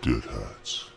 DeadHatz.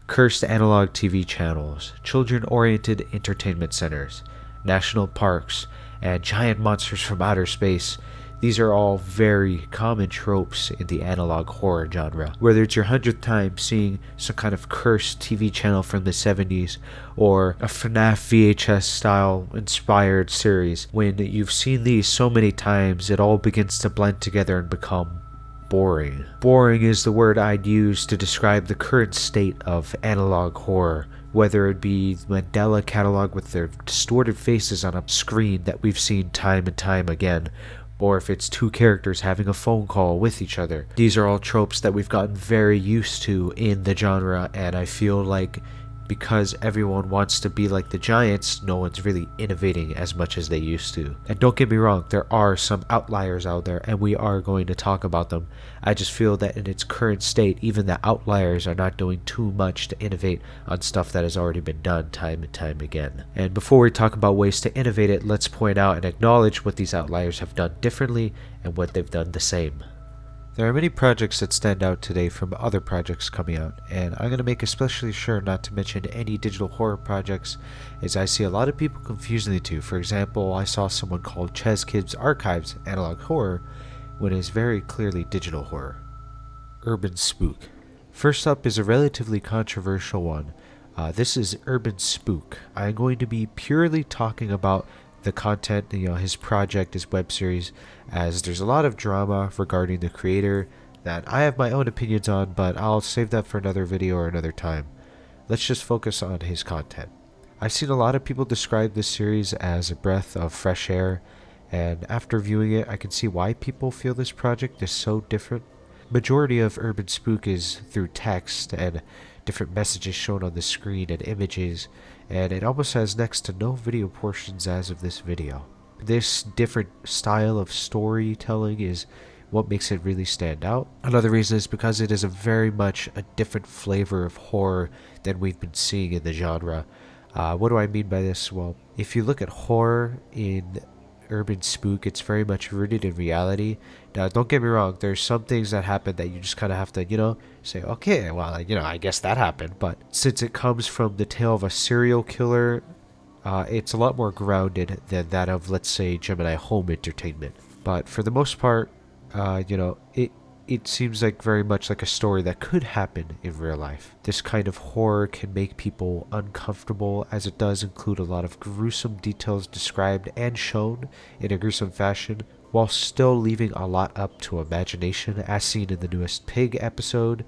Cursed analog TV channels, children-oriented entertainment centers, national parks, and giant monsters from outer space. These are all very common tropes in the analog horror genre. Whether it's your 100th time seeing some kind of cursed TV channel from the 70s or a FNAF VHS style inspired series, when you've seen these so many times, it all begins to blend together and become boring. Boring is the word I'd use to describe the current state of analog horror, whether it be the Mandela catalog with their distorted faces on a screen that we've seen time and time again, or if it's two characters having a phone call with each other. These are all tropes that we've gotten very used to in the genre, and I feel like because everyone wants to be like the giants, no one's really innovating as much as they used to. And don't get me wrong, there are some outliers out there, and we are going to talk about them. I just feel that in its current state, even the outliers are not doing too much to innovate on stuff that has already been done time and time again. And before we talk about ways to innovate it, let's point out and acknowledge what these outliers have done differently and what they've done the same. There are many projects that stand out today from other projects coming out, and I'm going to make especially sure not to mention any digital horror projects, as I see a lot of people confusing the two. For example, I saw someone called ChezKid's Archives analog horror, when it is very clearly digital horror. UrbanSPOOK. First up is a relatively controversial one. This is UrbanSPOOK. I'm going to be purely talking about the content, his project, his web series, as there's a lot of drama regarding the creator that I have my own opinions on, but I'll save that for another video or another time. Let's just focus on his content. I've seen a lot of people describe this series as a breath of fresh air, and after viewing it, I can see why people feel this project is so different. Majority of UrbanSPOOK is through text and different messages shown on the screen and images, and it almost has next to no video portions as of this video. This different style of storytelling is what makes it really stand out. Another reason is because it is very much a different flavor of horror than we've been seeing in the genre. What do I mean by this? Well, if you look at horror in UrbanSPOOK, it's very much rooted in reality. Now, don't get me wrong, there's some things that happen that you just kind of have to, say, okay, well, I guess that happened. But since it comes from the tale of a serial killer, it's a lot more grounded than that of, let's say, Gemini Home Entertainment. But for the most part, it seems like very much like a story that could happen in real life. This kind of horror can make people uncomfortable, as it does include a lot of gruesome details described and shown in a gruesome fashion, while still leaving a lot up to imagination, as seen in the newest Pig episode.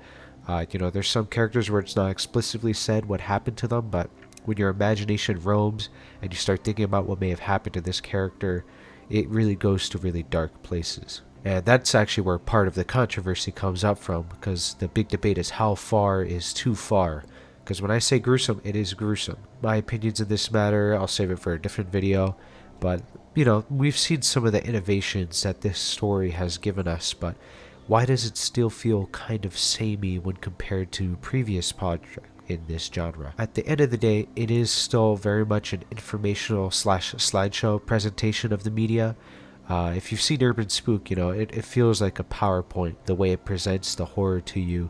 There's some characters where it's not explicitly said what happened to them, but when your imagination roams and you start thinking about what may have happened to this character, it really goes to really dark places. And that's actually where part of the controversy comes up from, because the big debate is how far is too far. Because when I say gruesome, it is gruesome. My opinions in this matter, I'll save it for a different video. But, we've seen some of the innovations that this story has given us, but why does it still feel kind of samey when compared to previous projects in this genre? At the end of the day, it is still very much an informational / slideshow presentation of the media. If you've seen UrbanSPOOK, it feels like a PowerPoint, the way it presents the horror to you.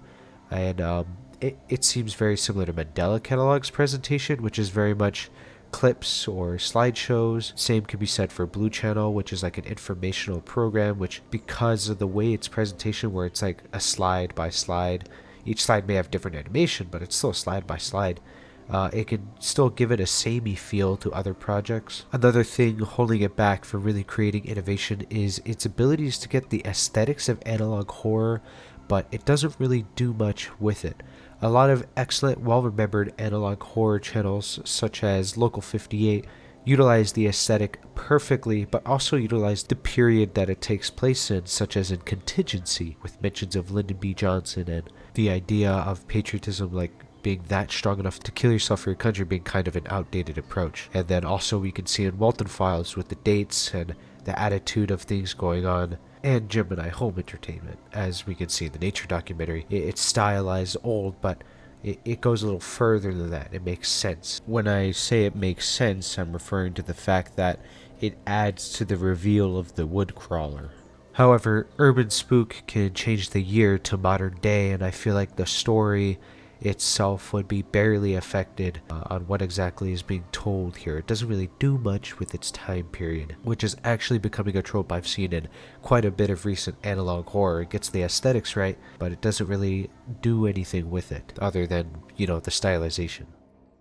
And it seems very similar to Mandela Catalog's presentation, which is very much clips or slideshows. Same can be said for Blue Channel, which is like an informational program, which, because of the way its presentation, where it's like a slide by slide, each slide may have different animation, but it's still slide by slide. It can still give it a samey feel to other projects. Another thing holding it back from really creating innovation is its abilities to get the aesthetics of analog horror, but it doesn't really do much with it. A lot of excellent, well-remembered analog horror channels, such as Local 58, utilize the aesthetic perfectly, but also utilize the period that it takes place in, such as in Contingency, with mentions of Lyndon B. Johnson and the idea of patriotism being that strong enough to kill yourself for your country being kind of an outdated approach. And then also we can see in Walton Files with the dates and the attitude of things going on, and Gemini Home Entertainment, as we can see in the nature documentary. It's stylized old, but it goes a little further than that. It makes sense. When I say it makes sense, I'm referring to the fact that it adds to the reveal of the woodcrawler. However, UrbanSPOOK can change the year to modern day, and I feel like the story itself would be barely affected on what exactly is being told here. It doesn't really do much with its time period, which is actually becoming a trope I've seen in quite a bit of recent analog horror. It gets the aesthetics right, but it doesn't really do anything with it other than, the stylization.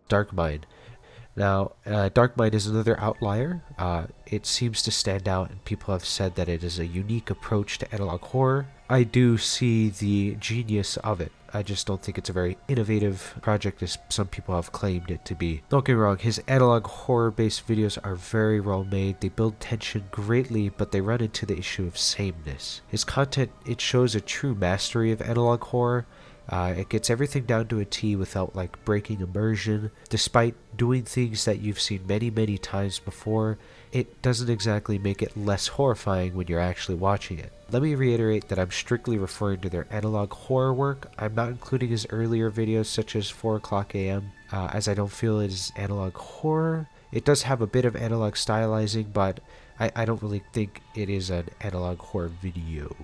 Dark Mind. Now, Dark Mind is another outlier. It seems to stand out, and people have said that it is a unique approach to analog horror. I do see the genius of it. I just don't think it's a very innovative project as some people have claimed it to be. Don't get me wrong, his analog horror-based videos are very well made. They build tension greatly, but they run into the issue of sameness. His content, it shows a true mastery of analog horror. It gets everything down to a T without breaking immersion. Despite doing things that you've seen many, many times before, it doesn't exactly make it less horrifying when you're actually watching it. Let me reiterate that I'm strictly referring to their analog horror work. I'm not including his earlier videos such as 4 o'clock AM, as I don't feel it is analog horror. It does have a bit of analog stylizing, but I don't really think it is an analog horror video.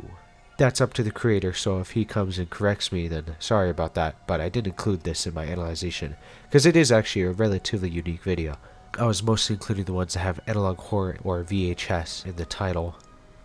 That's up to the creator, so if he comes and corrects me, then sorry about that, but I did include this in my analyzation, because it is actually a relatively unique video. I was mostly including the ones that have analog horror or VHS in the title.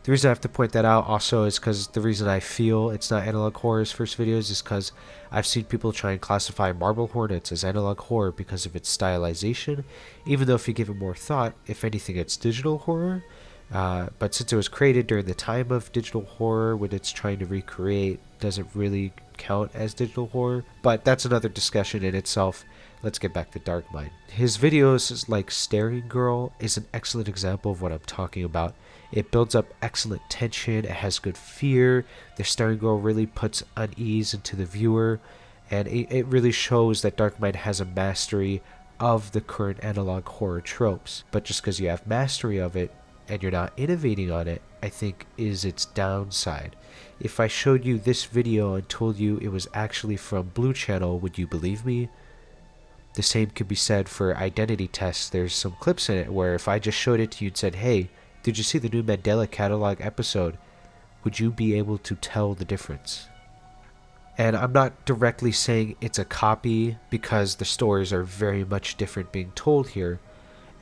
The reason I have to point that out also is because the reason I feel it's not analog horror's first videos is because I've seen people try and classify Marble Hornets as analog horror because of its stylization, even though if you give it more thought, if anything it's digital horror. But since it was created during the time of digital horror, when it's trying to recreate, doesn't really count as digital horror. But that's another discussion in itself. Let's get back to Dark Mind. His videos like Staring Girl is an excellent example of what I'm talking about. It builds up excellent tension, it has good fear, the Staring Girl really puts unease into the viewer, and it really shows that Dark Mind has a mastery of the current analog horror tropes. But just because you have mastery of it, and you're not innovating on it, I think is its downside. If I showed you this video and told you it was actually from Blue Channel, would you believe me? The same could be said for identity tests. There's some clips in it where if I just showed it to you and said, hey, did you see the new Mandela Catalog episode? Would you be able to tell the difference? And I'm not directly saying it's a copy because the stories are very much different being told here.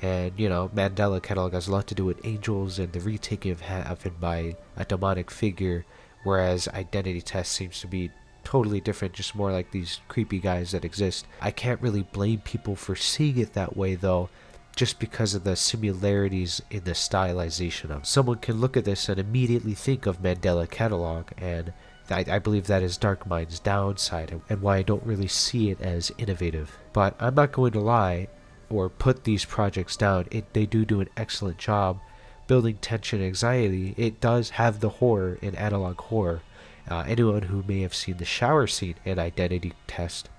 And, Mandela Catalog has a lot to do with angels and the retaking of heaven by a demonic figure, whereas Identity Test seems to be totally different, just more like these creepy guys that exist. I can't really blame people for seeing it that way, though, just because of the similarities in the stylization of it. Someone can look at this and immediately think of Mandela Catalog, and I believe that is Dark Mind's downside, and why I don't really see it as innovative. But I'm not going to lie or put these projects down. They do an excellent job building tension and anxiety. It does have the horror in analog horror. Anyone who may have seen the shower scene in Identity Test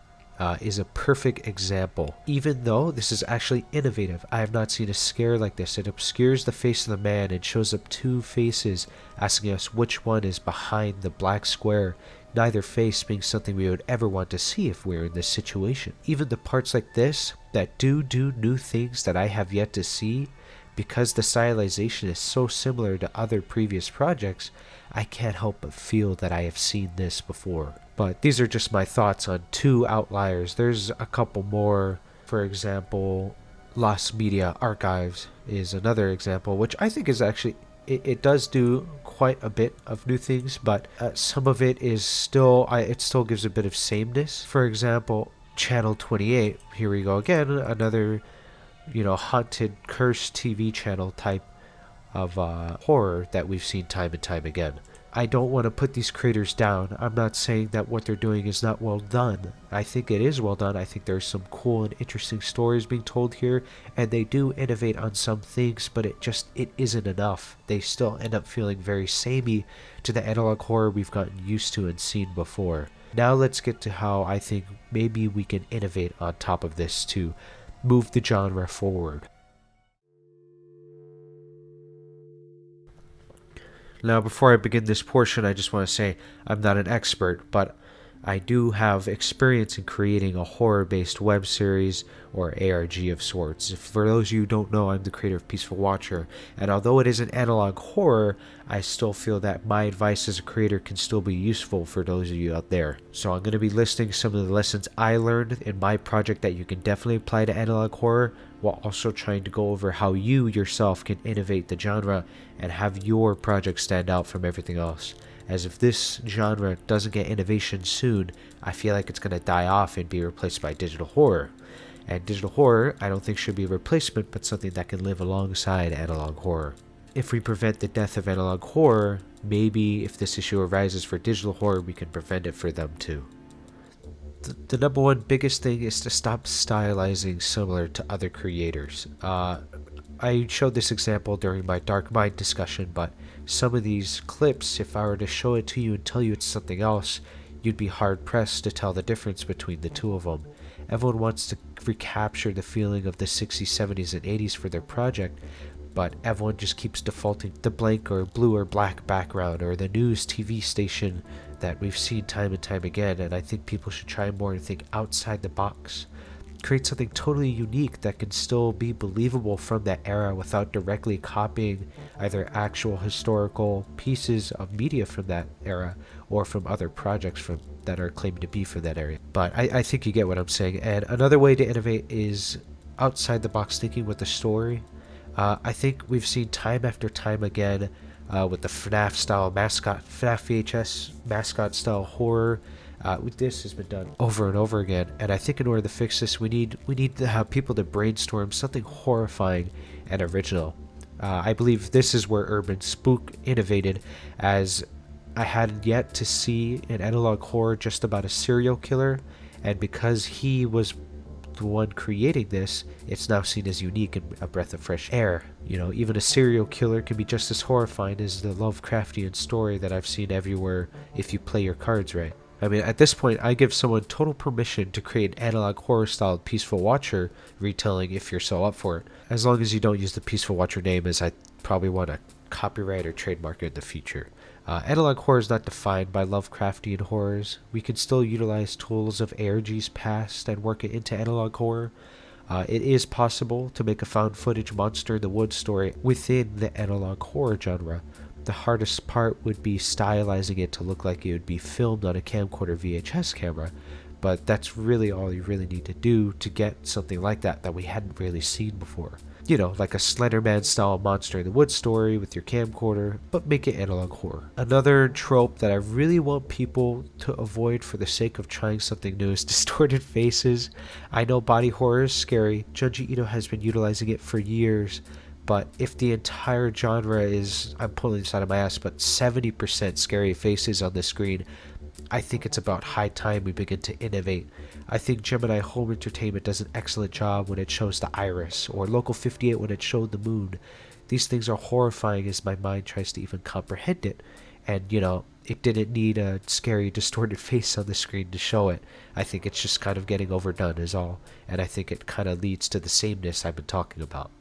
is a perfect example. Even though this is actually innovative, I have not seen a scare like this. It obscures the face of the man and shows up two faces, asking us which one is behind the black square, neither face being something we would ever want to see if we were in this situation. Even the parts like this that do new things that I have yet to see, because the stylization is so similar to other previous projects, I can't help but feel that I have seen this before. But these are just my thoughts on two outliers. There's a couple more. For example, Lost Media Archives is another example, which I think is actually, it does do quite a bit of new things, but some of it is still, it still gives a bit of sameness. For example, Channel 28, here we go again, another, haunted, cursed TV channel type of horror that we've seen time and time again. I don't want to put these creators down. I'm not saying that what they're doing is not well done. I think it is well done. I think there's some cool and interesting stories being told here, and they do innovate on some things, but it isn't enough. They still end up feeling very samey to the analog horror we've gotten used to and seen before. Now let's get to how I think maybe we can innovate on top of this to move the genre forward. Now, before I begin this portion, I just want to say I'm not an expert, but I do have experience in creating a horror-based web series, or ARG of sorts. For those of you who don't know, I'm the creator of Peaceful Watcher, and although it is an analog horror, I still feel that my advice as a creator can still be useful for those of you out there. So I'm going to be listing some of the lessons I learned in my project that you can definitely apply to analog horror, while also trying to go over how you yourself can innovate the genre and have your project stand out from everything else. As if this genre doesn't get innovation soon, I feel like it's going to die off and be replaced by digital horror. And digital horror, I don't think should be a replacement, but something that can live alongside analog horror. If we prevent the death of analog horror, maybe if this issue arises for digital horror, we can prevent it for them too. The number one biggest thing is to stop stylizing similar to other creators. I showed this example during my Dark Mind discussion, but some of these clips, if I were to show it to you and tell you it's something else, you'd be hard-pressed to tell the difference between the two of them. Everyone wants to recapture the feeling of the 60s, 70s, and 80s for their project, but everyone just keeps defaulting to the blank or blue or black background or the news TV station that we've seen time and time again, and I think people should try more and think outside the box. Create something totally unique that can still be believable from that era without directly copying either actual historical pieces of media from that era or from other projects that are claimed to be from that area. But I think you get what I'm saying. And another way to innovate is outside the box thinking with the story. I think we've seen time after time again with the FNAF style mascot, FNAF VHS mascot style horror. This has been done over and over again, and I think in order to fix this, we need to have people to brainstorm something horrifying and original. I believe this is where UrbanSPOOK innovated, as I had yet to see an analog horror just about a serial killer, and because he was the one creating this, it's now seen as unique and a breath of fresh air. You know, even a serial killer can be just as horrifying as the Lovecraftian story that I've seen everywhere if you play your cards right. I mean, at this point, I give someone total permission to create an analog horror-style Peaceful Watcher retelling if you're so up for it, as long as you don't use the Peaceful Watcher name, as I probably want to copyright or trademark it in the future. Analog horror is not defined by Lovecraftian horrors. We can still utilize tools of ARG's past and work it into analog horror. It is possible to make a found footage monster in the woods story within the analog horror genre. The hardest part would be stylizing it to look like it would be filmed on a camcorder VHS camera, but that's really all you really need to do to get something like that we hadn't really seen before. You know, like a Slenderman style monster in the woods story with your camcorder, but make it analog horror. Another trope that I really want people to avoid for the sake of trying something new is distorted faces. I know body horror is scary. Junji Ito has been utilizing it for years. But if the entire genre is, I'm pulling this out of my ass, but 70% scary faces on the screen, I think it's about high time we begin to innovate. I think Gemini Home Entertainment does an excellent job when it shows the iris, or Local 58 when it showed the moon. These things are horrifying as my mind tries to even comprehend it. And, you know, it didn't need a scary, distorted face on the screen to show it. I think it's just kind of getting overdone is all. And I think it kind of leads to the sameness I've been talking about.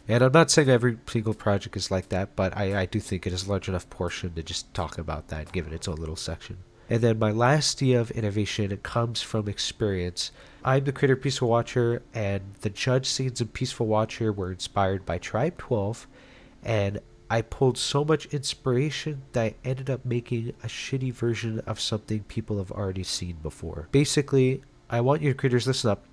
And I'm not saying every single project is like that, but I do think it is a large enough portion to just talk about that, give it its own little section. And then my last idea of innovation comes from experience. I'm the creator of Peaceful Watcher, and the judge scenes in Peaceful Watcher were inspired by Tribe 12, and I pulled so much inspiration that I ended up making a shitty version of something people have already seen before. Basically, I want you creators listen up.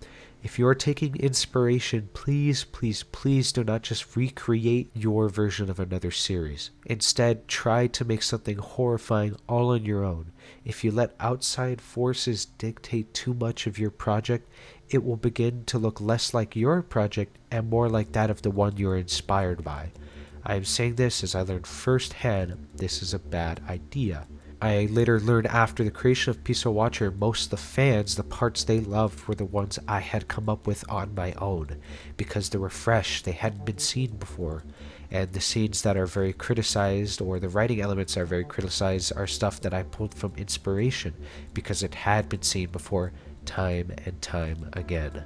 If you are taking inspiration, please, please, please do not just recreate your version of another series. Instead, try to make something horrifying all on your own. If you let outside forces dictate too much of your project, it will begin to look less like your project and more like that of the one you're inspired by. I am saying this as I learned firsthand this is a bad idea. I later learned after the creation of Peaceful Watcher, most of the fans, the parts they loved were the ones I had come up with on my own, because they were fresh, they hadn't been seen before, and the scenes that are very criticized, or the writing elements that are very criticized, are stuff that I pulled from inspiration, because it had been seen before time and time again.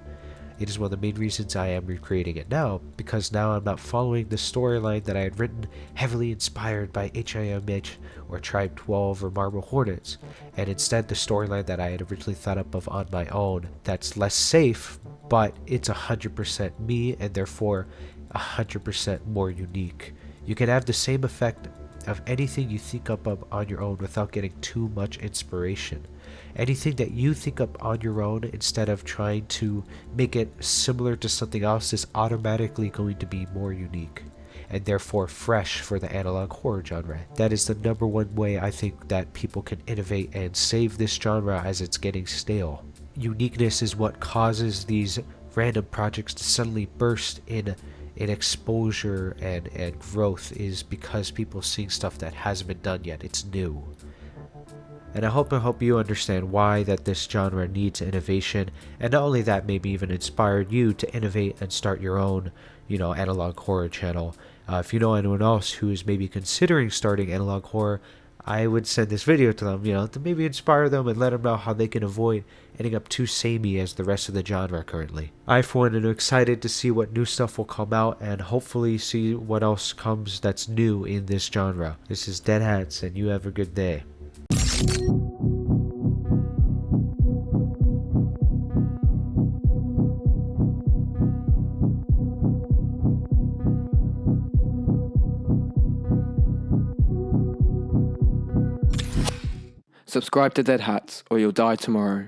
It is one of the main reasons I am recreating it now, because now I'm not following the storyline that I had written heavily inspired by HIMH or Tribe 12 or Marble Hornets, and instead the storyline that I had originally thought up of on my own that's less safe, but it's 100% me and therefore 100% more unique. You can have the same effect of anything you think up of on your own without getting too much inspiration. Anything that you think up on your own, instead of trying to make it similar to something else, is automatically going to be more unique and therefore fresh for the analog horror genre. That is the number one way I think that people can innovate and save this genre as it's getting stale. Uniqueness is what causes these random projects to suddenly burst in exposure and growth, is because people seeing stuff that hasn't been done yet. It's new. And I hope you understand why that this genre needs innovation, and not only that, maybe even inspire you to innovate and start your own, analog horror channel. If you know anyone else who is maybe considering starting analog horror, I would send this video to them, to maybe inspire them and let them know how they can avoid ending up too samey as the rest of the genre currently. I, for one, am excited to see what new stuff will come out and hopefully see what else comes that's new in this genre. This is DeadHatz, and you have a good day. Subscribe to DeadHatz or you'll die tomorrow.